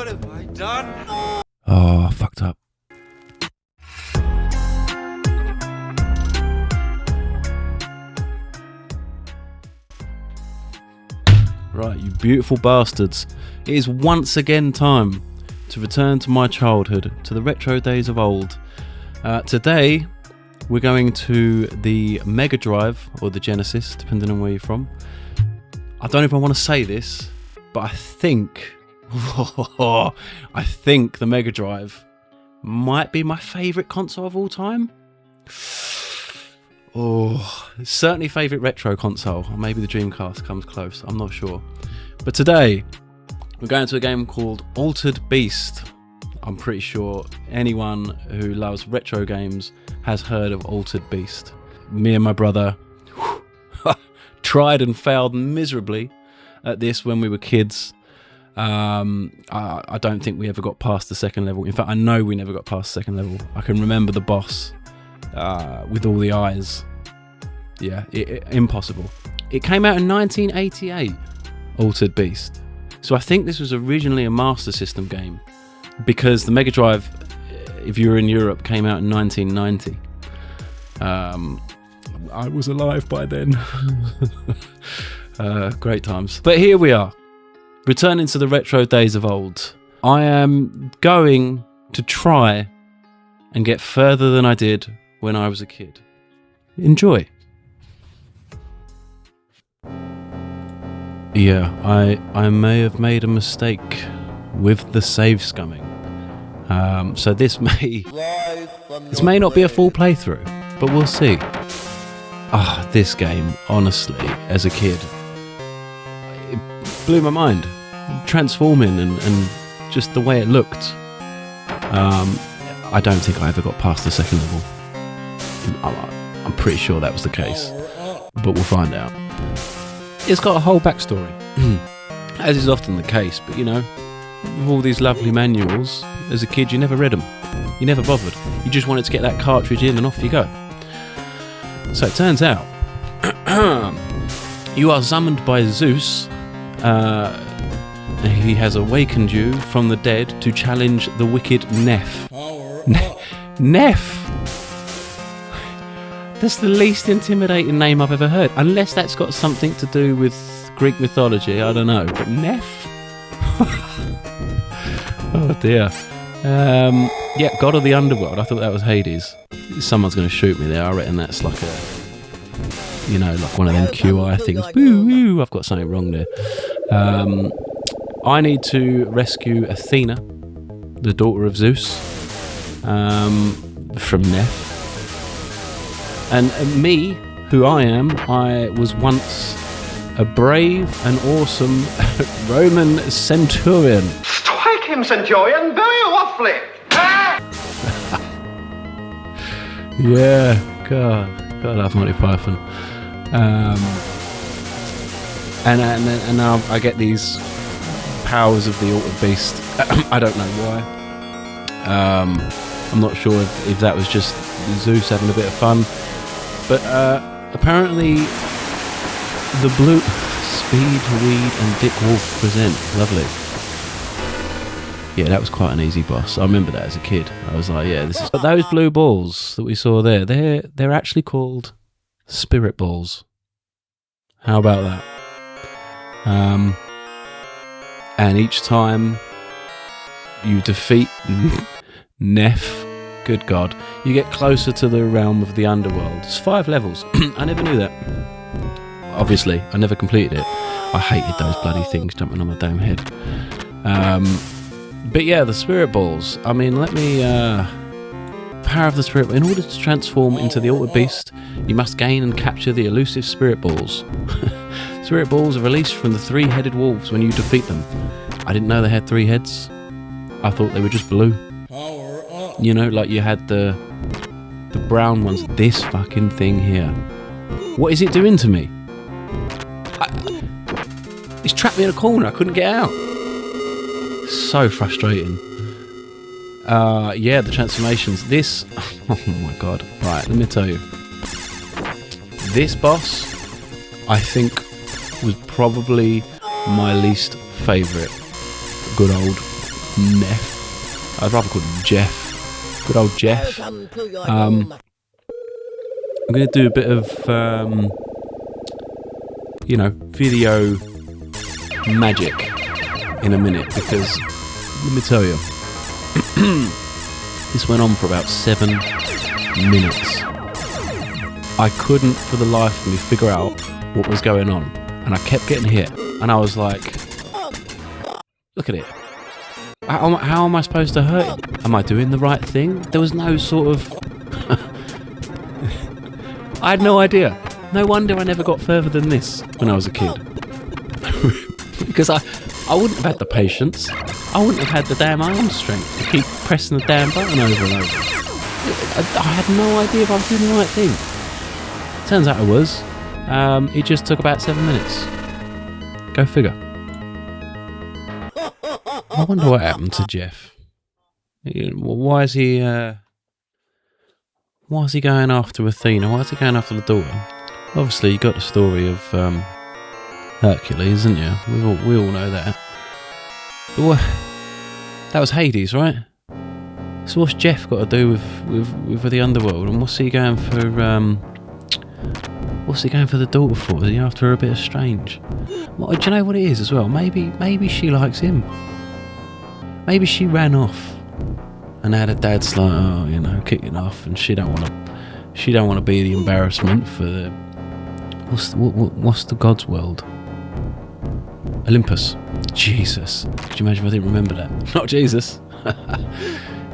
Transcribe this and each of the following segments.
What have I done? Oh, fucked up. Right, you beautiful bastards. It is once again time to return to my childhood, to the retro days of old. Today, we're going to the Mega Drive, or the Genesis, depending on where you're from. I don't know if I want to say this, but I think the Mega Drive might be my favourite console of all time. Oh, certainly favourite retro console. Or maybe the Dreamcast comes close, I'm not sure. But today, we're going to a game called Altered Beast. I'm pretty sure anyone who loves retro games has heard of Altered Beast. Me and my brother tried and failed miserably at this when we were kids. I don't think we ever got past the second level. In fact, I know we never got past the second level. I can remember the boss with all the eyes. Yeah, impossible. It came out in 1988, Altered Beast. So I think this was originally a Master System game, because the Mega Drive, if you were in Europe, came out in 1990. I was alive by then. Great times. But here we are, returning to the retro days of old. I am going to try and get further than I did when I was a kid. Enjoy. Yeah, I may have made a mistake with the save scumming. So this may not be a full playthrough, but we'll see. This game, honestly, as a kid, it blew my mind. Transforming and just the way it looked. I don't think I ever got past the second level. I'm pretty sure that was the case, but we'll find out. It's got a whole backstory, as is often the case, but you know, with all these lovely manuals, as a kid you never read them. You never bothered. You just wanted to get that cartridge in and off you go. So it turns out, you are summoned by Zeus. He has awakened you from the dead to challenge the wicked Neph. Neph! That's the least intimidating name I've ever heard. Unless that's got something to do with Greek mythology, I don't know. But Neph? Oh dear. Yeah, god of the underworld. I thought that was Hades. Someone's going to shoot me there. I reckon that's like like one of them QI things. Woo, woo, I've got something wrong there. I need to rescue Athena, the daughter of Zeus, from Neph. And me, who I was once a brave and awesome Roman centurion. Strike him, centurion, very roughly. Yeah, God, I love Monty Python. And now I get these powers of the Altered Beast. I don't know why. I'm not sure if that was just Zeus having a bit of fun. But apparently the Blue Speed, Weed and Dick Wolf present. Lovely. Yeah, that was quite an easy boss. I remember that as a kid. I was like, yeah, this is... But those blue balls that we saw there, they're actually called spirit balls. How about that? And each time you defeat Neph, good God, you get closer to the realm of the underworld. It's 5 levels. I never knew that. Obviously, I never completed it. I hated those bloody things jumping on my damn head. But yeah, the spirit balls. I mean, power of the spirit. In order to transform into the Altered Beast, you must gain and capture the elusive spirit balls. Spirit balls are released from the 3-headed wolves when you defeat them. I didn't know they had 3 heads. I thought they were just blue. You know, like you had the brown ones. This fucking thing here. What is it doing to me? It's trapped me in a corner. I couldn't get out. So frustrating. Yeah, the transformations. This... Oh my God. Right, let me tell you. This boss, I think, was probably my least favourite. Good old Neff. I'd rather call him Jeff. Good old Jeff. I'm going to do a bit of, video magic in a minute, because let me tell you, this went on for about 7 minutes. I couldn't for the life of me figure out what was going on, and I kept getting hit, and I was like, look at it. How am I supposed to hurt him? Am I doing the right thing? There was no sort of... I had no idea. No wonder I never got further than this when I was a kid. Because I wouldn't have had the patience. I wouldn't have had the damn arm strength to keep pressing the damn button over and over. I had no idea if I was doing the right thing. Turns out I was. It just took about 7 minutes. Go figure. I wonder what happened to Jeff. Why is he going after Athena? Why is he going after the daughter? Obviously, you got the story of Hercules, didn't you? We all know that. But that was Hades, right? So what's Jeff got to do with the underworld? And what's he going for? What's he going for the daughter for? Is he after her a bit of strange? Well, do you know what it is as well? Maybe she likes him. Maybe she ran off, and now her dad's like, kicking off, and she don't want to be the embarrassment for the what's the god's world? Olympus. Jesus. Could you imagine if I didn't remember that? Not Jesus.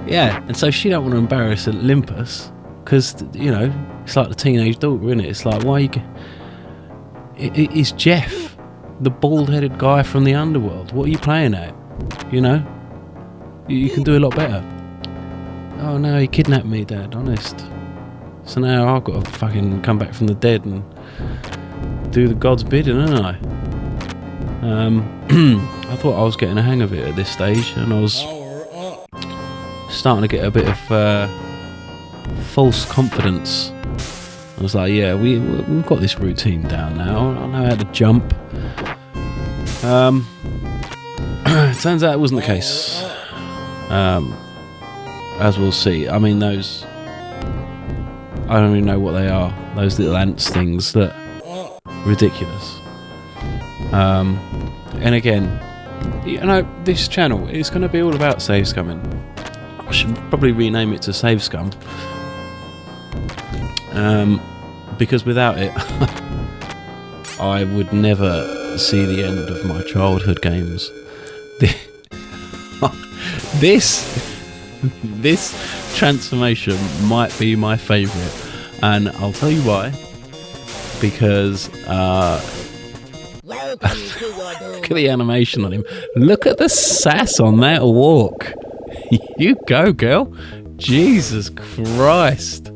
Yeah, and so she don't want to embarrass Olympus, because it's like the teenage daughter, isn't it? It's like, why you? It's Jeff, the bald-headed guy from the underworld. What are you playing at? You can do a lot better. Oh no, he kidnapped me, Dad, honest. So now I've got to fucking come back from the dead and do the god's bidding, haven't I? I thought I was getting a hang of it at this stage, and I was starting to get a bit of false confidence. I was like, yeah, we've got this routine down now. I know how to jump. Turns out it wasn't the case. As we'll see. I mean, those... I don't even know what they are. Those little ants things that... ridiculous. And again, this channel is going to be all about save scumming. I should probably rename it to Save Scum. Because without it, I would never see the end of my childhood games. This transformation might be my favourite, and I'll tell you why. Because look at the animation on him. Look at the sass on that walk. You go, girl. Jesus Christ.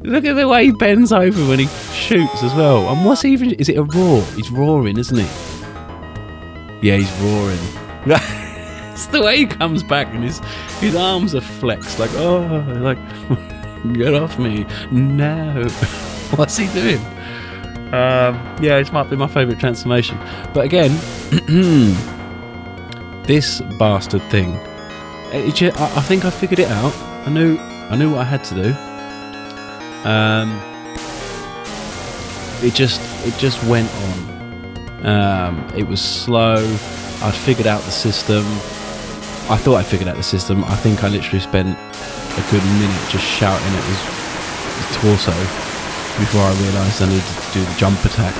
Look at the way he bends over when he shoots as well. And what's he even... Is it a roar? He's roaring, isn't he? Yeah, he's roaring. It's the way he comes back and his arms are flexed. Like, get off me. No. What's he doing? Yeah, this might be my favourite transformation. But again, this bastard thing. I think I figured it out. I knew what I had to do. It just went on. It was slow. I'd figured out the system. I thought I figured out the system. I think I literally spent a good minute just shouting at his torso before I realised I needed to do the jump attack.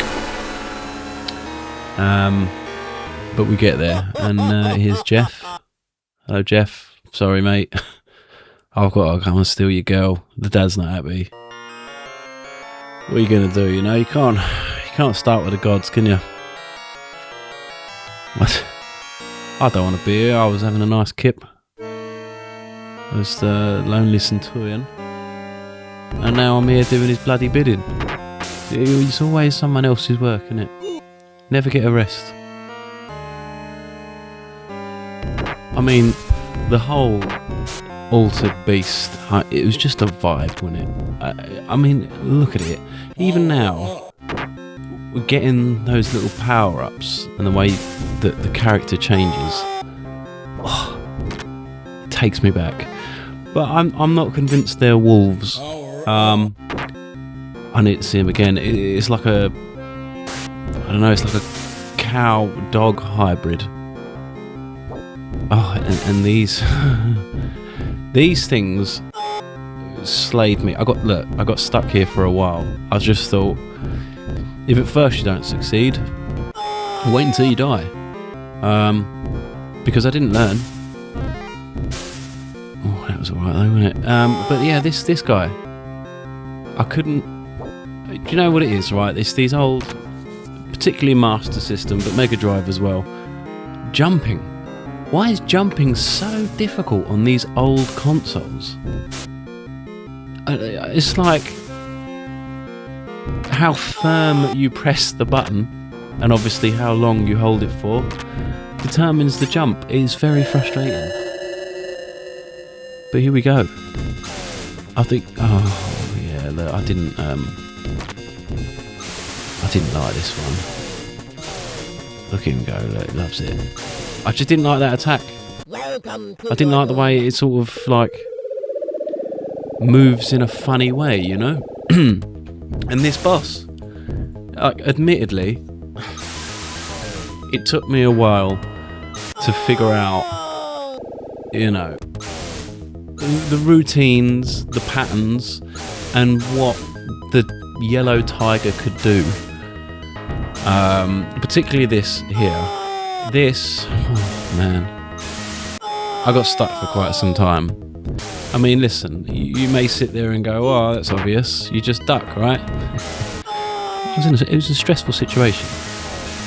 But we get there, and here's Jeff. Hello, Jeff. Sorry, mate. I've got to come and steal your girl. The dad's not happy. What are you gonna do? You can't start with the gods, can you? What? I don't want to be here. I was having a nice kip. I was the lonely centurion, and now I'm here doing his bloody bidding. It's always someone else's work, isn't it? Never get a rest. I mean, the whole Altered Beast, it was just a vibe, wasn't it? I mean, look at it. Even now, we're getting those little power-ups and the way that the character changes. Oh, takes me back. But I'm not convinced they're wolves. I need to see them again. It's like a, I don't know, it's like a cow-dog hybrid. Oh, and these these things slayed me. I got stuck here for a while. I just thought, if at first you don't succeed, wait until you die. Because I didn't learn. Oh, that was alright though, wasn't it? But yeah, this guy, I couldn't. Do you know what it is, right? It's these old, particularly Master System, but Mega Drive as well. Jumping. Why is jumping so difficult on these old consoles? It's like how firm you press the button, and obviously how long you hold it for, determines the jump. It is very frustrating. But here we go. I think. Oh yeah, look, I didn't like this one. Look at him go. Look, he loves it. I just didn't like that attack. I didn't like the way it sort of like moves in a funny way, you know. And this boss, admittedly, it took me a while to figure out, you know, the routines, the patterns, and what the yellow tiger could do. Particularly this here. This, oh man, I got stuck for quite some time. I mean, listen, you may sit there and go, oh, that's obvious. You just duck, right? It was a stressful situation.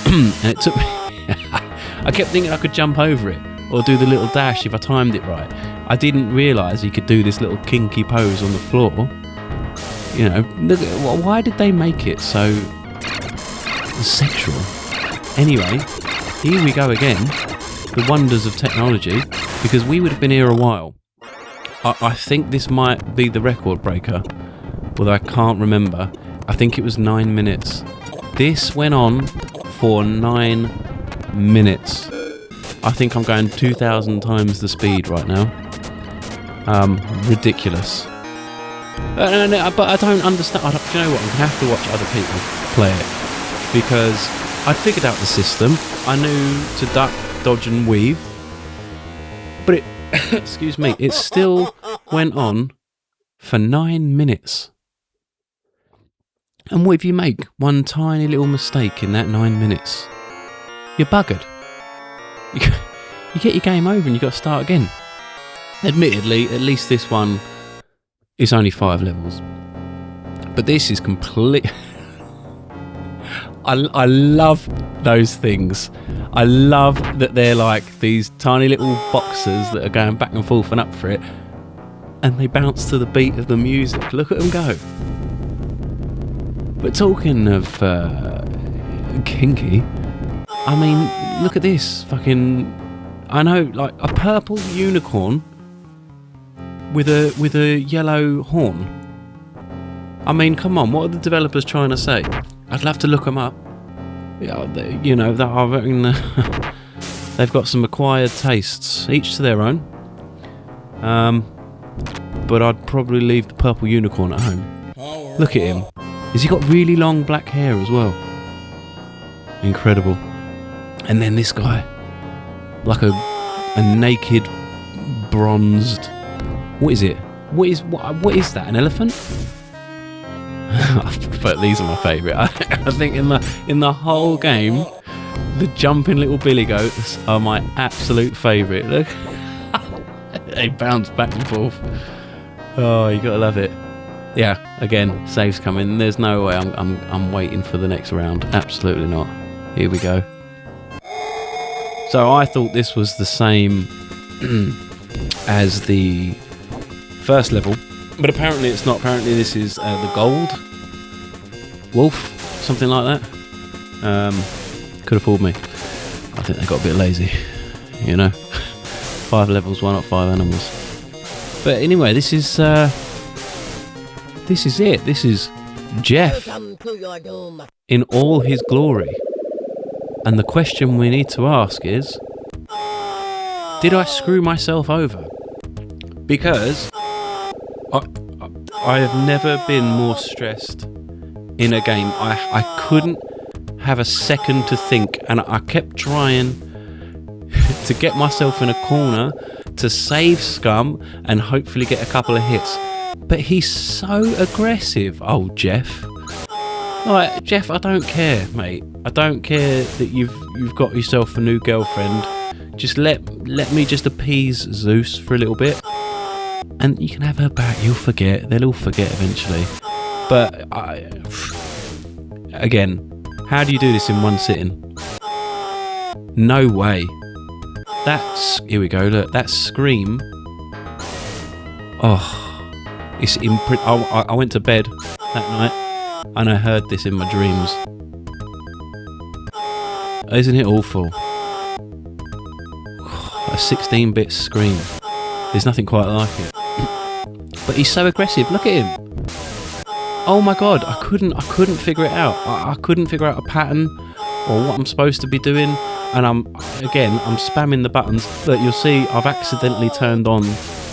And it took me... I kept thinking I could jump over it or do the little dash if I timed it right. I didn't realise you could do this little kinky pose on the floor. You know, why did they make it so sexual? Anyway, here we go again. The wonders of technology, because we would have been here a while. I think this might be the record breaker, although I can't remember. I think it was 9 minutes. This went on for 9 minutes. I think I'm going 2,000 times the speed right now. Ridiculous. But I don't understand. Do you know what? I'm going to have to watch other people play it, because I figured out the system. I knew to duck, dodge and weave. But it, excuse me, it still went on for 9 minutes. And what if you make one tiny little mistake in that 9 minutes? You're buggered. You get your game over and you got to start again. Admittedly, at least this one is only 5 levels. But this is complete... I love those things. I love that they're like these tiny little boxes that are going back and forth and up for it, and they bounce to the beat of the music. Look at them go. But talking of kinky, I mean, look at this fucking... I know, like a purple unicorn with a yellow horn. I mean, come on, what are the developers trying to say? I'd love to look them up. You know, I reckon they've got some acquired tastes, each to their own. But I'd probably leave the purple unicorn at home. Look at him. Has he got really long black hair as well? Incredible. And then this guy, like a naked, bronzed... What is it? What is that? An elephant? But these are my favourite. I think in the whole game, the jumping little billy goats are my absolute favourite. Look, they bounce back and forth. Oh, you gotta love it. Yeah, again, saves coming. There's no way I'm waiting for the next round. Absolutely not. Here we go. So I thought this was the same as the first level, but apparently it's not. Apparently this is the gold wolf, something like that. Could have fooled me. I think they got a bit lazy, you know. 5 levels, why not 5 animals? But anyway, this is it. This is Jeff in all his glory. And the question we need to ask is, did I screw myself over? because I have never been more stressed in a game. I couldn't have a second to think, and I kept trying to get myself in a corner to save Scum and hopefully get a couple of hits. But he's so aggressive. Oh, Jeff. Like, Jeff, I don't care, mate. I don't care that you've got yourself a new girlfriend. Just let me just appease Zeus for a little bit, and you can have her back. You'll forget. They'll all forget eventually. But again, how do you do this in one sitting? No way. Here we go. Look, that scream. Oh, it's I went to bed that night and I heard this in my dreams. Isn't it awful? A 16-bit scream. There's nothing quite like it. But he's so aggressive. Look at him. Oh my god, I couldn't figure it out. I couldn't figure out a pattern or what I'm supposed to be doing, and I'm spamming the buttons. Look, you'll see I've accidentally turned on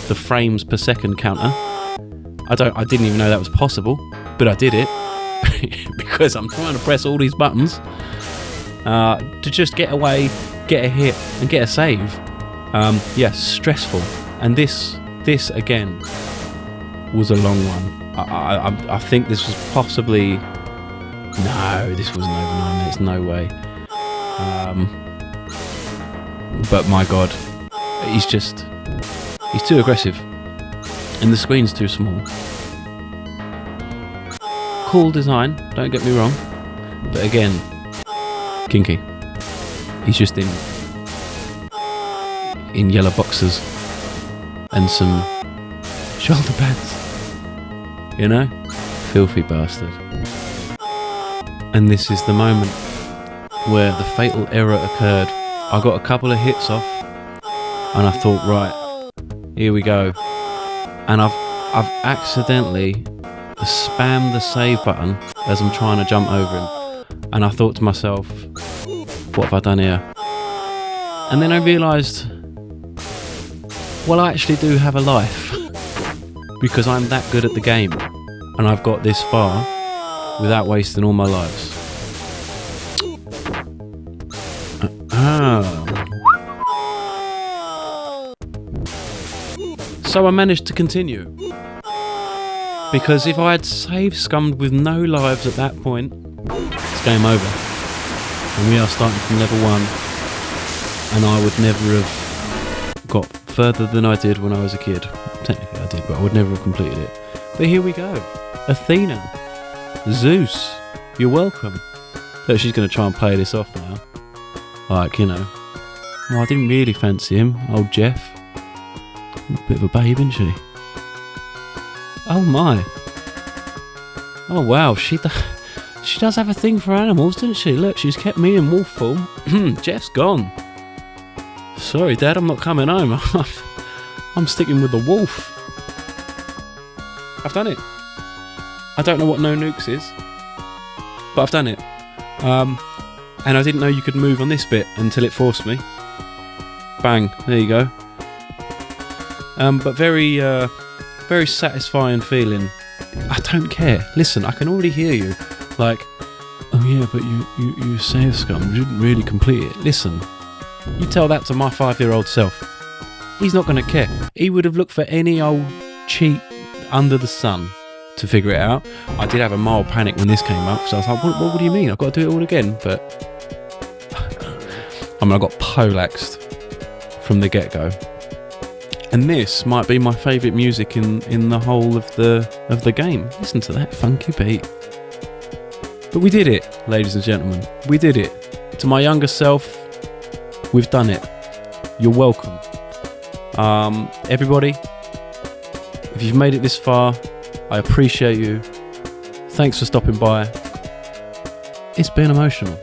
the frames per second counter. I didn't even know that was possible, but I did it because I'm trying to press all these buttons to just get away, get a hit, and get a save. Yeah, stressful. And this again was a long one. I think this was possibly... No, this wasn't over 9 minutes, no way. But my god, he's too aggressive. And the screen's too small. Cool design, don't get me wrong. But again, kinky. He's just in yellow boxers and some shoulder pads. You know? Filthy bastard. And this is the moment where the fatal error occurred. I got a couple of hits off and I thought, right, here we go. And I've accidentally spammed the save button as I'm trying to jump over him. And I thought to myself, what have I done here? And then I realised, well, I actually do have a life. Because I'm that good at the game. And I've got this far without wasting all my lives. So I managed to continue. Because if I had save scummed with no lives at that point, it's game over. And we are starting from level 1. And I would never have got further than I did when I was a kid. Technically I did, but I would never have completed it. But here we go. Athena. Zeus. You're welcome. Look, she's going to try and play this off now. Like, you know. Well, I didn't really fancy him. Old Jeff. A bit of a babe, isn't she? Oh my. Oh wow, she does have a thing for animals, doesn't she? Look, she's kept me in wolf form. Jeff's gone. Sorry, Dad, I'm not coming home. I'm sticking with the wolf. I've done it. I don't know what no nukes is, but I've done it. And I didn't know you could move on this bit until it forced me. Bang, there you go. But very satisfying feeling. I don't care. Listen, I can already hear you. Like, oh yeah, but you saved Scum. You didn't really complete it. Listen, you tell that to my 5-year-old self. He's not going to care. He would have looked for any old cheat under the sun to figure it out. I did have a mild panic when this came up, so I was like, what do you mean? I've got to do it all again? But I mean, I got poleaxed from the get-go. And this might be my favourite music in the whole of the game. Listen to that funky beat. But we did it, ladies and gentlemen. We did it. To my younger self, we've done it. You're welcome. Everybody, if you've made it this far, I appreciate you. Thanks for stopping by. It's been emotional.